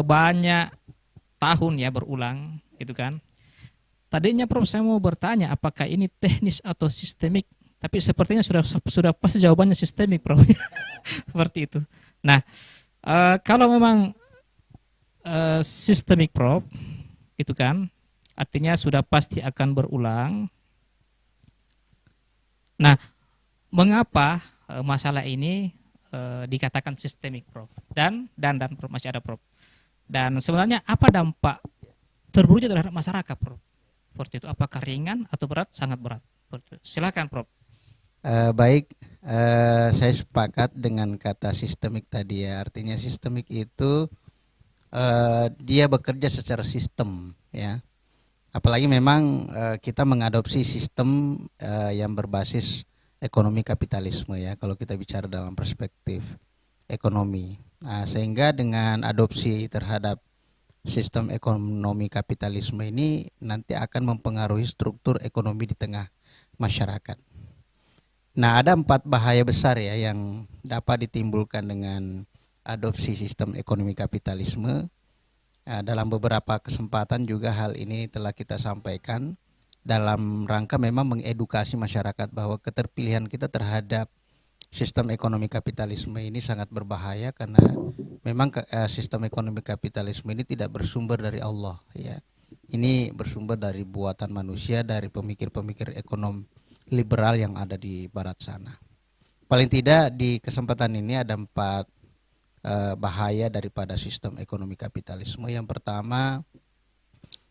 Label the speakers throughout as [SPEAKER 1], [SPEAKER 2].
[SPEAKER 1] banyak tahun ya berulang gitu kan. Tadinya Prof saya mau bertanya apakah ini teknis atau sistemik, tapi sepertinya sudah pasti jawabannya sistemik Prof. Seperti itu. Nah, kalau memang sistemik Prof itu kan artinya sudah pasti akan berulang. Nah, mengapa masalah ini dikatakan sistemik Prof? Dan Prof masih ada Prof. Dan sebenarnya apa dampak terburuknya terhadap masyarakat Prof? Seperti itu. Apakah ringan atau berat? Sangat berat. Silakan Prof.
[SPEAKER 2] Baik, saya sepakat dengan kata sistemik tadi ya. Artinya sistemik itu dia bekerja secara sistem ya. Apalagi memang kita mengadopsi sistem yang berbasis ekonomi kapitalisme ya. Kalau kita bicara dalam perspektif ekonomi, nah, sehingga dengan adopsi terhadap sistem ekonomi kapitalisme ini nanti akan mempengaruhi struktur ekonomi di tengah masyarakat. Nah, ada 4 bahaya besar ya yang dapat ditimbulkan dengan adopsi sistem ekonomi kapitalisme. Dalam beberapa kesempatan juga hal ini telah kita sampaikan dalam rangka memang mengedukasi masyarakat bahwa keterpilihan kita terhadap sistem ekonomi kapitalisme ini sangat berbahaya karena memang sistem ekonomi kapitalisme ini tidak bersumber dari Allah ya. Ini bersumber dari buatan manusia, dari pemikir-pemikir ekonom liberal yang ada di barat sana. Paling tidak di kesempatan ini ada 4 bahaya daripada sistem ekonomi kapitalisme. Yang pertama,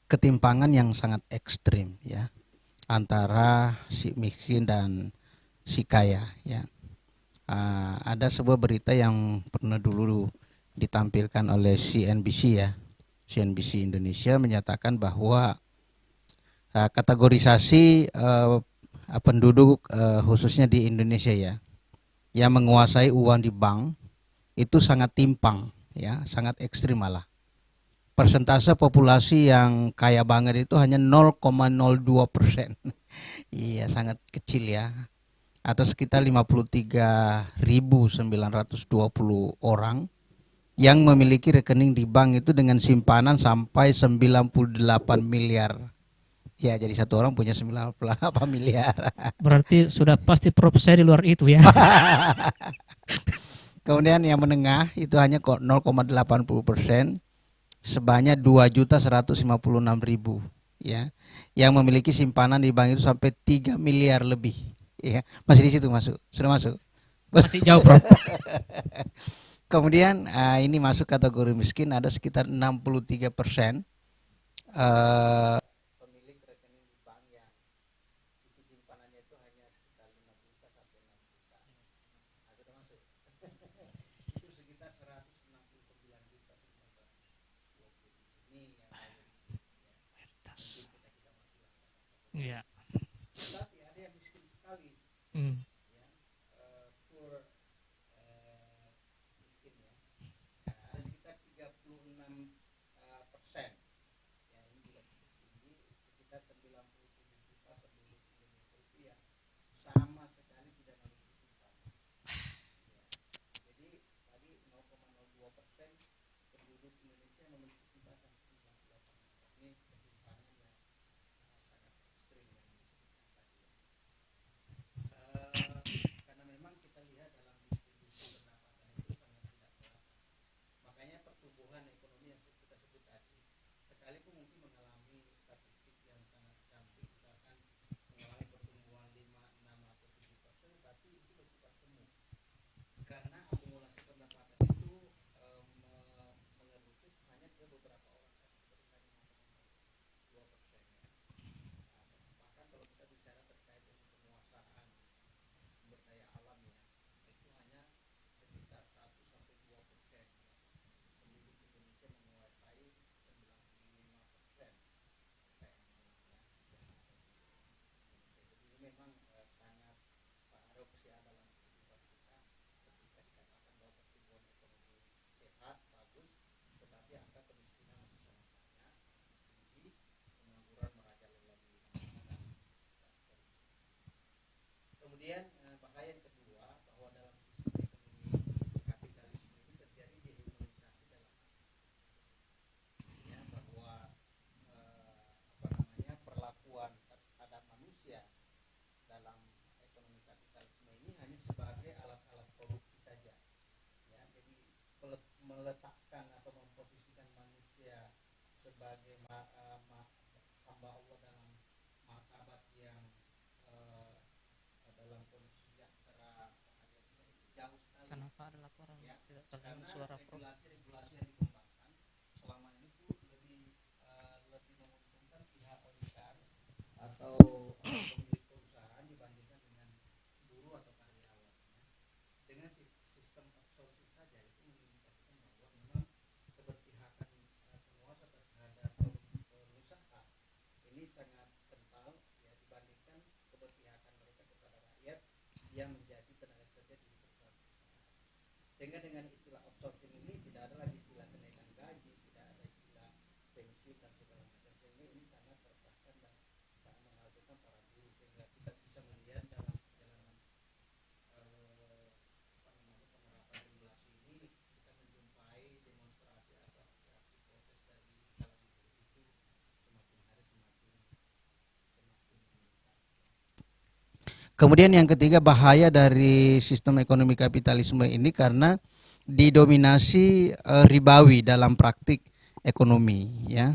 [SPEAKER 2] ketimpangan yang sangat ekstrim ya antara si miskin dan si kaya ya. Ada sebuah berita yang pernah dulu ditampilkan oleh CNBC ya, CNBC Indonesia menyatakan bahwa kategorisasi penduduk khususnya di Indonesia ya yang menguasai uang di bank itu sangat timpang ya, sangat ekstrim malah. Persentase populasi yang kaya banget itu hanya 0,02%. Iya, sangat kecil ya. Atau sekitar 53.920 orang yang memiliki rekening di bank itu dengan simpanan sampai 98 miliar. Ya, jadi satu orang punya 98 miliar.
[SPEAKER 1] Berarti sudah pasti Prof saya di luar itu ya.
[SPEAKER 2] Kemudian yang menengah itu hanya 0,80%, sebanyak 2.156.000 ya, yang memiliki simpanan di bank itu sampai 3 miliar lebih ya. Masih di situ masuk, sudah masuk.
[SPEAKER 1] Masih jauh Prof.
[SPEAKER 2] Kemudian ini masuk kategori miskin, ada sekitar 63% pemilik rekening di bank yang isi simpanannya itu hanya sekitar 5 juta sampai 6 juta. Nah, sudah masuk. Itu sekitar 169 juta. Ini yang
[SPEAKER 1] Iya.
[SPEAKER 2] tapi ada yang miskin sekali
[SPEAKER 1] Hmm.
[SPEAKER 2] ya, poor miskin ya. Nah, ada sekitar 36% ya, ini juga cukup tinggi, sekitar 97 juta penduduk Indonesia itu yang sama sekali tidak memiliki simpanan ya. Jadi tadi 0,02% penduduk Indonesia memiliki simpanan 98. Ini ketimpangan yang sangat ekstrim ya.
[SPEAKER 1] ada laporan tidak terdengar suara Prof.
[SPEAKER 2] Regulasi yang dikembangkan selama ini tuh lebih menguntungkan pihak oligar atau pemilik perusahaan dibandingkan dengan buruh atau karyawan. Dengan sistem outsourcing saja itu mengindikasikan bahwa memang keberpihakan penguasa terhadap pengusaha ini sangat kental ya dibandingkan keberpihakan mereka kepada rakyat yang menjadi tenaga kerja di perusahaan. Sehingga dengan istilah outsourcing ini tidak ada lagi istilah kenaikan gaji, tidak ada istilah pensiun dan segala macam. Sehingga ini sangat tertekan dan sangat menghasilkan para buruh. Sehingga kita bisa melihat dalam perjalanan penerapan regulasi ini kita menjumpai demonstrasi atau aksi protes dari kalangan buruh itu semakin hari semakin meningkat. Kemudian yang ketiga, bahaya dari sistem ekonomi kapitalisme ini karena didominasi ribawi dalam praktik ekonomi, ya.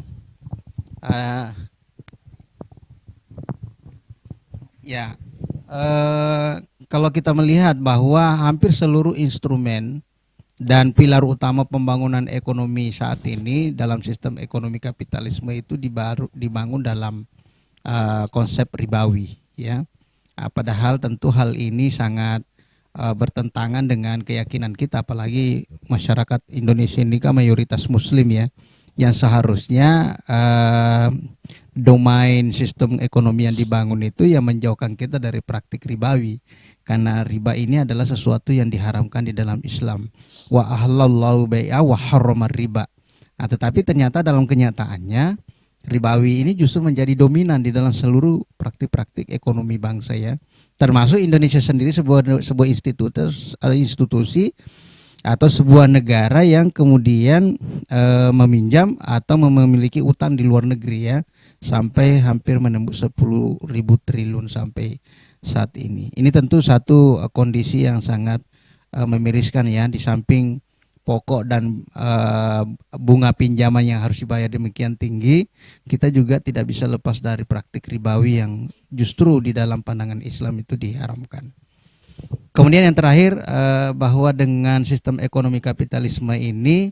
[SPEAKER 2] Kalau kita melihat bahwa hampir seluruh instrumen dan pilar utama pembangunan ekonomi saat ini dalam sistem ekonomi kapitalisme itu dibangun dalam konsep ribawi, ya. Padahal tentu hal ini sangat bertentangan dengan keyakinan kita, apalagi masyarakat Indonesia ini kan mayoritas Muslim, ya, yang seharusnya domain sistem ekonomi yang dibangun itu yang menjauhkan kita dari praktik ribawi, karena riba ini adalah sesuatu yang diharamkan di dalam Islam. Wa ahlallahu bai'a wa harrama riba. Nah, tetapi ternyata dalam kenyataannya ribawi ini justru menjadi dominan di dalam seluruh praktik-praktik ekonomi bangsa, ya. Termasuk Indonesia sendiri sebuah institusi atau sebuah negara yang kemudian meminjam atau memiliki utang di luar negeri, ya, sampai hampir menembus 10.000 triliun sampai saat ini. Ini tentu satu kondisi yang sangat memiriskan, ya. Di samping pokok dan bunga pinjaman yang harus dibayar demikian tinggi, kita juga tidak bisa lepas dari praktik ribawi yang justru di dalam pandangan Islam itu diharamkan. Kemudian yang terakhir, bahwa dengan sistem ekonomi kapitalisme ini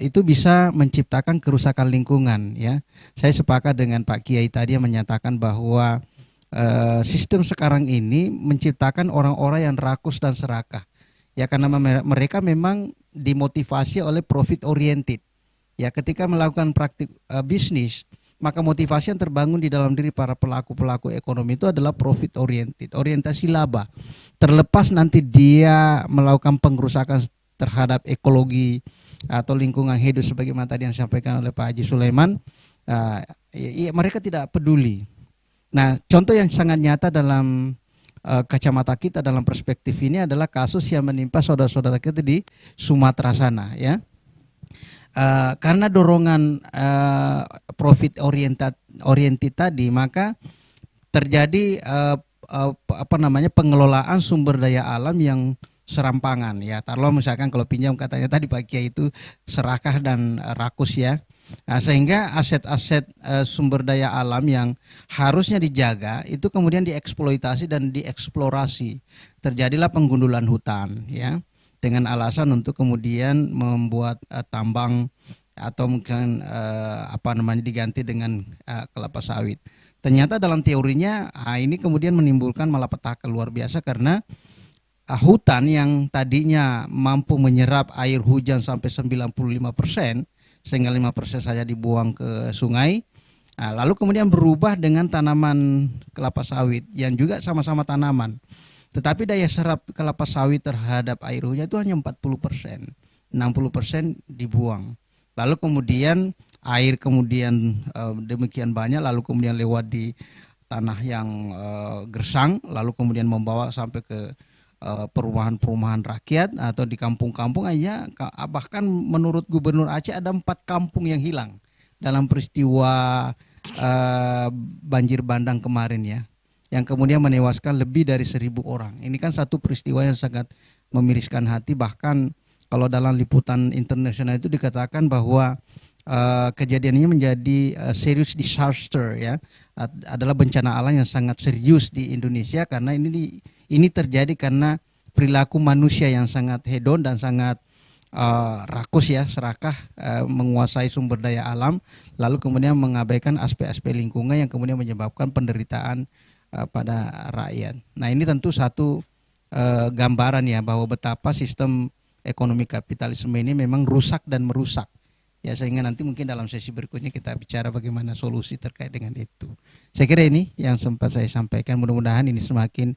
[SPEAKER 2] itu bisa menciptakan kerusakan lingkungan, ya. Saya sepakat dengan Pak Kiai tadi yang menyatakan bahwa sistem sekarang ini menciptakan orang-orang yang rakus dan serakah. Ya, karena mereka memang dimotivasi oleh profit oriented. Ya, ketika melakukan praktik bisnis, maka motivasi yang terbangun di dalam diri para pelaku-pelaku ekonomi itu adalah profit oriented, orientasi laba. Terlepas nanti dia melakukan pengrusakan terhadap ekologi atau lingkungan hidup sebagaimana tadi yang disampaikan oleh Pak Haji Sulaiman, mereka tidak peduli. Nah, contoh yang sangat nyata dalam kacamata kita dalam perspektif ini adalah kasus yang menimpa saudara-saudara kita di Sumatera sana, ya. Karena dorongan profit oriented tadi, maka terjadi pengelolaan sumber daya alam yang serampangan, ya. Taruhlah misalkan kalau pinjam katanya tadi Pak Kiai itu serakah dan rakus, ya. Nah, sehingga aset-aset sumber daya alam yang harusnya dijaga itu kemudian dieksploitasi dan dieksplorasi. Terjadilah penggundulan hutan, ya, dengan alasan untuk kemudian membuat tambang atau mungkin diganti dengan kelapa sawit. Ternyata dalam teorinya ini kemudian menimbulkan malapetaka luar biasa, karena hutan yang tadinya mampu menyerap air hujan sampai 95%, sehingga 5% saja dibuang ke sungai. Lalu kemudian berubah dengan tanaman kelapa sawit yang juga sama-sama tanaman. Tetapi daya serap kelapa sawit terhadap air hujan itu hanya 40%, 60% dibuang. Lalu kemudian air demikian banyak, lalu kemudian lewat di tanah yang gersang, lalu kemudian membawa sampai ke perumahan-perumahan rakyat atau di kampung-kampung aja. Bahkan menurut Gubernur Aceh ada 4 kampung yang hilang dalam peristiwa banjir bandang kemarin, ya, yang kemudian menewaskan lebih dari 1.000 orang. Ini kan satu peristiwa yang sangat memiriskan hati. Bahkan kalau dalam liputan internasional itu dikatakan bahwa kejadian ini menjadi serious disaster, ya, adalah bencana alam yang sangat serius di Indonesia, karena ini terjadi karena perilaku manusia yang sangat hedon dan sangat rakus ya, serakah, menguasai sumber daya alam, lalu kemudian mengabaikan aspek-aspek lingkungan yang kemudian menyebabkan penderitaan pada rakyat. Nah ini tentu satu gambaran ya bahwa betapa sistem ekonomi kapitalisme ini memang rusak dan merusak. Ya, sehingga nanti mungkin dalam sesi berikutnya kita bicara bagaimana solusi terkait dengan itu. Saya kira ini yang sempat saya sampaikan. Mudah-mudahan ini semakin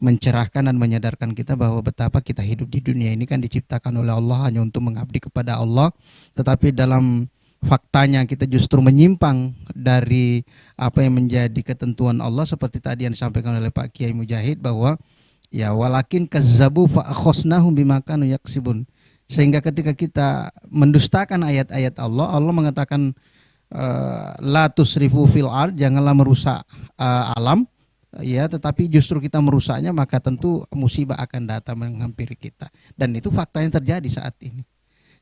[SPEAKER 2] mencerahkan dan menyadarkan kita bahwa betapa kita hidup di dunia ini kan diciptakan oleh Allah hanya untuk mengabdi kepada Allah. Tetapi dalam faktanya kita justru menyimpang dari apa yang menjadi ketentuan Allah, seperti tadi yang disampaikan oleh Pak Kiai Mujahid bahwa ya walakin kazzabu fa akhosnahum bima kanu yaksibun. Sehingga ketika kita mendustakan ayat-ayat Allah, Allah mengatakan la tusrifu fil ard, janganlah merusak alam, ya, tetapi justru kita merusaknya, maka tentu musibah akan datang menghampiri kita. Dan itu fakta yang terjadi saat ini.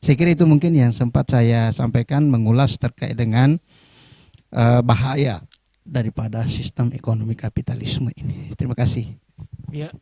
[SPEAKER 2] Saya kira itu mungkin yang sempat saya sampaikan, mengulas terkait dengan bahaya daripada sistem ekonomi kapitalisme ini. Terima kasih.
[SPEAKER 1] Ya.